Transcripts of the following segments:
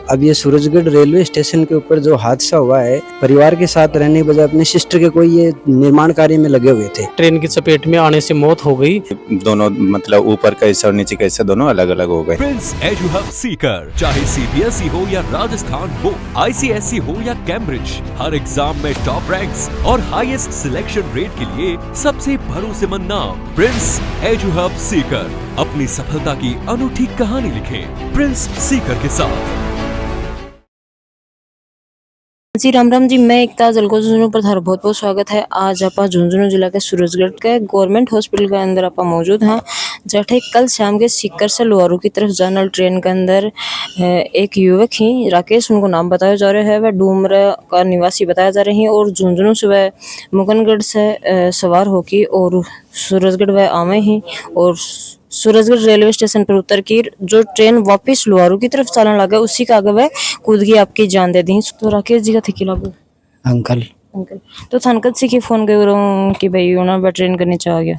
अब ये Surajgarh railway station के ऊपर जो हादसा हुआ है, परिवार के साथ रहने के बजाय अपने सिस्टर के कोई ये निर्माण कार्य में लगे हुए थे। ट्रेन की चपेट में आने से मौत हो गई। दोनों मतलब ऊपर कैसे और नीचे कैसे दोनों अलग अलग हो गए। प्रिंस एजू हब सीकर, चाहे सीबीएसई हो या राजस्थान हो, आईसीएसई हो या कैम्ब्रिज, हर एग्जाम में टॉप रैंक्स और हाईएस्ट सिलेक्शन रेट के लिए सबसे भरोसेमंद नाम प्रिंस एजू हब सीकर। अपनी सफलता की अनूठी कहानी लिखें प्रिंस सीकर के साथ। जी राम राम जी, मैं एकता जलको झुंझुनू पर थारा बहुत बहुत स्वागत है। आज आप झुंझुनू जिला के सूरजगढ़ के गवर्नमेंट हॉस्पिटल के अंदर आप मौजूद हैं, जठे कल शाम के सीकर से लोहारू की तरफ जाने वाली ट्रेन के अंदर एक युवक ही राकेश, उनको नाम बताया जा रहा है, वह डूमरा का निवासी बताया जा रहे हैं और झुंझुनू से वह मुकनगढ़ से सवार होकर और सूरजगढ़ वह आवे ही और सूरजगढ़ रेलवे स्टेशन पर उतर के जो ट्रेन वापस लोहारू की तरफ चलने लगा उसी का आगे वह कूद के आपकी जान दे दी। तो राकेश जी का थे लागू अंकल तो थानकत से की फोन कर कि भाई उन्होंने ट्रेन करने चाह गया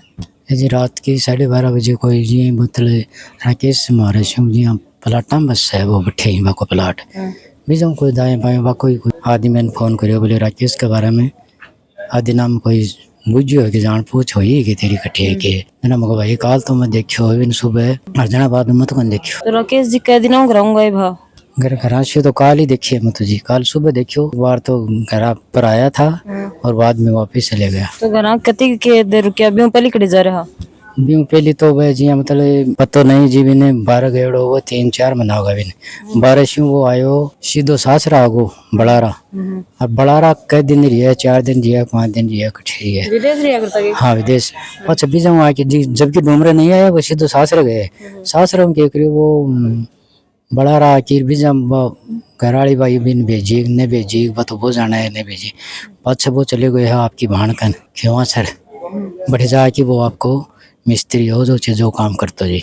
जी रात के 12:30 बजे कोई जी मतलब राकेश मारे सिंह जी प्लाटा बस है वो बैठे ही को प्लाट बीजों कोई दाएं बाएं बा कोई आदमी मैंने फोन करियो बोले राकेश के बारे में आदि नाम कोई बुझियो कि जान पूछ होई कि तेरी कटे के ना मको भाई काल तो मैं देखियो बिन सुबह अर्जना बाद मत कौन देखियो। तो राकेश जी कह दिनों कराऊंगा भा घर से तो काल ही देखिए मत जी, काल सुबह देखियो बार तो घर पर आया था और बाद में वापस चले गया। तो घर कति के देर रुकिया अभी पहले कड़े जा रहा ब्यूं पहली तो वह जी मतलब पतो नहीं जी बिने 12 गेड़ो वो 3-4 महीना होगा बिने 12 वो आयो सीधो सासरा आगो बड़ारा अब बड़ारा कई दिन रिया 4 दिन रिया 5 दिन रिया कठे है विदेश रिया करता के हाँ विदेश अच्छा बीजा आके जी जबकि डूमरे नहीं आया वो सीधो सासरा गए सासरा में क्या करियो वो बड़ारा आके बीजा घराड़ी बाई बिन भेजी ने भेजी वो तो वो जाना है ने भेजी अच्छा वो चले गए है आपकी भाणकन खेवा सर बढ़े जाके वो आपको मिस्त्री हो जो चीजों काम करते जी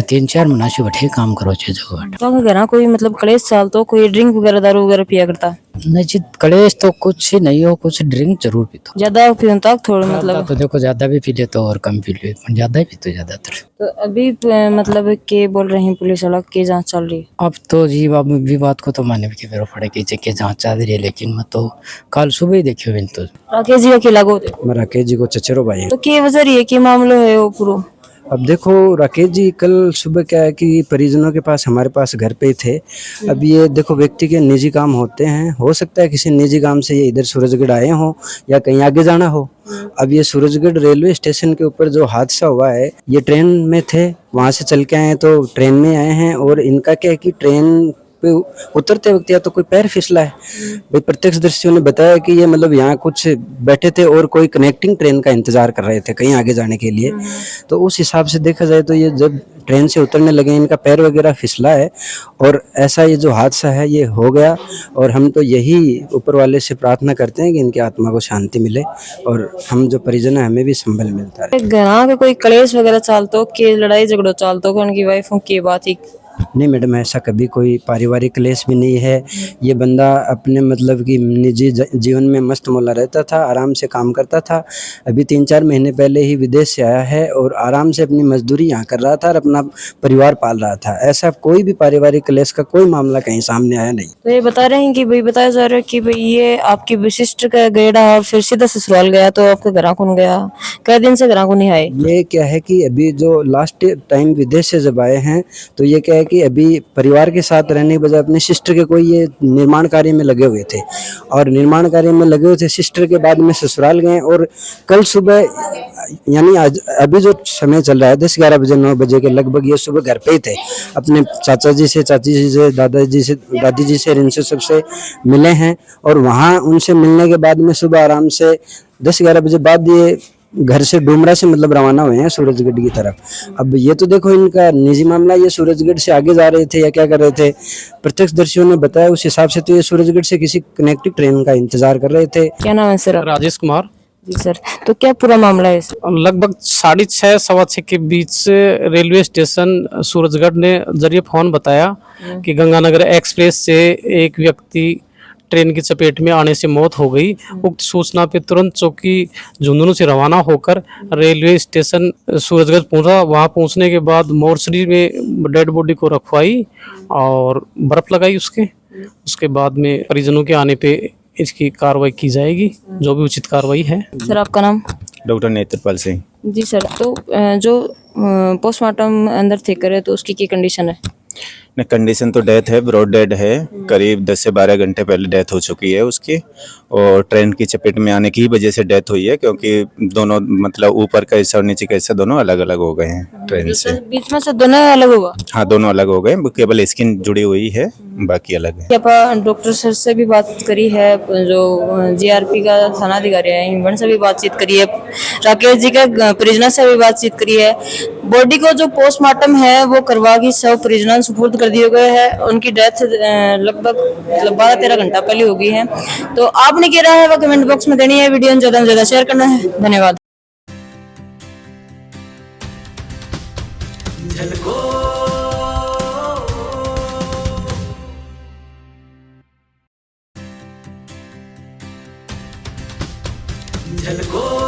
3-4 महीना से बैठे काम करो चीजों तो घर कोई मतलब कलेश साल तो कोई ड्रिंक वगैरह दारू वगैरह पिया करता नहीं जी कलेश तो कुछ ही नहीं हो कुछ ड्रिंक जरूर पीतो ज्यादा पीता थोड़ा मतलब तो देखो ज्यादा भी पी ले तो और कम पी ले ज्यादा ही पीतो ज्यादातर। तो अभी मतलब के बोल रहे हैं पुलिस वाला के जांच चल रही है अब तो जी अब भी बात को तो माने भी फिर पड़े कि जांच चल रही है लेकिन मैं तो कल सुबह ही देखियो बिन तो राकेश जी अकेला गो मैं राकेश जी को चचेरो भाई। तो के वजह रही है कि मामला है वो पूरा। अब देखो राकेश जी कल सुबह क्या है कि परिजनों के पास हमारे पास घर पे थे। अब ये देखो व्यक्ति के निजी काम होते हैं, हो सकता है किसी निजी काम से ये इधर सूरजगढ़ आए हों या कहीं आगे जाना हो। अब ये सूरजगढ़ रेलवे स्टेशन के ऊपर जो हादसा हुआ है ये ट्रेन में थे, वहाँ से चल के आए तो ट्रेन में आए हैं और इनका क्या है कि ट्रेन पे उतरते वक्त या तो कोई पैर फिसला है। भाई प्रत्यक्षदर्शियों ने बताया कि ये मतलब यहाँ कुछ बैठे थे और कोई कनेक्टिंग ट्रेन का इंतजार कर रहे थे कहीं आगे जाने के लिए। तो उस हिसाब से देखा जाए तो ये जब ट्रेन से उतरने लगे इनका पैर वगैरह फिसला है और ऐसा ये जो हादसा है ये हो गया। और हम तो यही ऊपर वाले से प्रार्थना करते हैं कि इनकी आत्मा को शांति मिले और हम जो परिजन है हमें भी संभल मिलता है। घर के कोई कलेश वगैरह चालतो के लड़ाई झगड़ो चालतो उनकी वाइफों की बात ही नहीं मैडम, ऐसा कभी कोई पारिवारिक क्लेश भी नहीं है। ये बंदा अपने मतलब कि निजी जीवन में मस्त मौला रहता था, आराम से काम करता था। अभी 3-4 महीने पहले ही विदेश से आया है और आराम से अपनी मजदूरी यहाँ कर रहा था और अपना परिवार पाल रहा था। ऐसा कोई भी पारिवारिक क्लेश का कोई मामला कहीं सामने आया नहीं। तो ये बता रहे हैं कि भाई बताया जा रहा है कि भाई ये आपकी विशिष्ट का गेड़ा और फिर सीधा ससुराल गया तो आपके घर कौन गया, कई दिन से घर को नहीं आए। ये क्या है कि अभी जो लास्ट टाइम विदेश से जब आए हैं तो ये क्या है कि अभी परिवार के साथ रहने के बजाय अपने सिस्टर के कोई ये निर्माण कार्य में लगे हुए थे और निर्माण कार्य में लगे हुए थे सिस्टर के बाद में ससुराल गए और कल सुबह यानी आज अभी जो समय चल रहा है 10-11 बजे 9 बजे के लगभग ये सुबह घर पे ही थे। अपने चाचा जी से, चाची जी से, दादाजी से, दादी जी से, इनसे सबसे मिले हैं और वहाँ उनसे मिलने के बाद में सुबह आराम से 10-11 बजे बाद ये घर से डूमरा से मतलब रवाना हुए हैं सूरजगढ़ की तरफ। अब ये तो देखो इनका निजी मामला, ये सूरजगढ़ से आगे जा रहे थे या क्या कर रहे थे प्रत्यक्षदर्शियों ने बताया उस हिसाब से तो ये सूरजगढ़ से किसी कनेक्टिंग ट्रेन का इंतजार कर रहे थे। क्या नाम है सर? राजेश कुमार जी सर। तो क्या पूरा मामला है? लगभग 6:30 6:15 के बीच से रेलवे स्टेशन सूरजगढ़ ने जरिए फोन बताया कि गंगानगर एक्सप्रेस से एक व्यक्ति ट्रेन की चपेट में आने से मौत हो गई। उक्त सूचना पे तुरंत चौकी झुंझुनू से रवाना होकर रेलवे स्टेशन सूरजगढ़ पहुंचा। वहां पहुंचने के बाद मोर्चरी में डेड बॉडी को रखवाई और बर्फ लगाई उसके बाद में परिजनों के आने पे इसकी कार्रवाई की जाएगी, जो भी उचित कार्रवाई है। सर आपका नाम? डॉक्टर नेत्रपाल सिंह। जी सर, तो जो पोस्टमार्टम अंदर थे करे तो उसकी क्या कंडीशन है? नहीं, कंडीशन तो डेथ है, ब्रॉड डेड है। करीब 10 से 12 घंटे पहले डेथ हो चुकी है उसकी, और ट्रेन की चपेट में आने की वजह से डेथ हुई है, क्योंकि दोनों मतलब ऊपर का हिस्सा और नीचे का हिस्सा दोनों अलग अलग हो गए हैं ट्रेन से। बीच में से दोनों अलग होगा? हाँ, दोनों अलग हो गए, केवल स्किन जुड़ी हुई है, बाकी अलग है। आप डॉक्टर सर से भी बात करी है, जो जीआरपी का थाना अधिकारी है उनसे भी बातचीत करी है, राकेश जी के परिजनों से भी बातचीत करी है। बॉडी को जो पोस्टमार्टम है वो करवा के सब परिजनों सुपुर्द कर दिए गए हैं। उनकी डेथ लगभग 12-13 घंटा पहले हो गई है। तो आपने क्या राय है वो कमेंट बॉक्स में देनी है, वीडियो को ज्यादा से ज्यादा शेयर करना है। धन्यवाद। झलको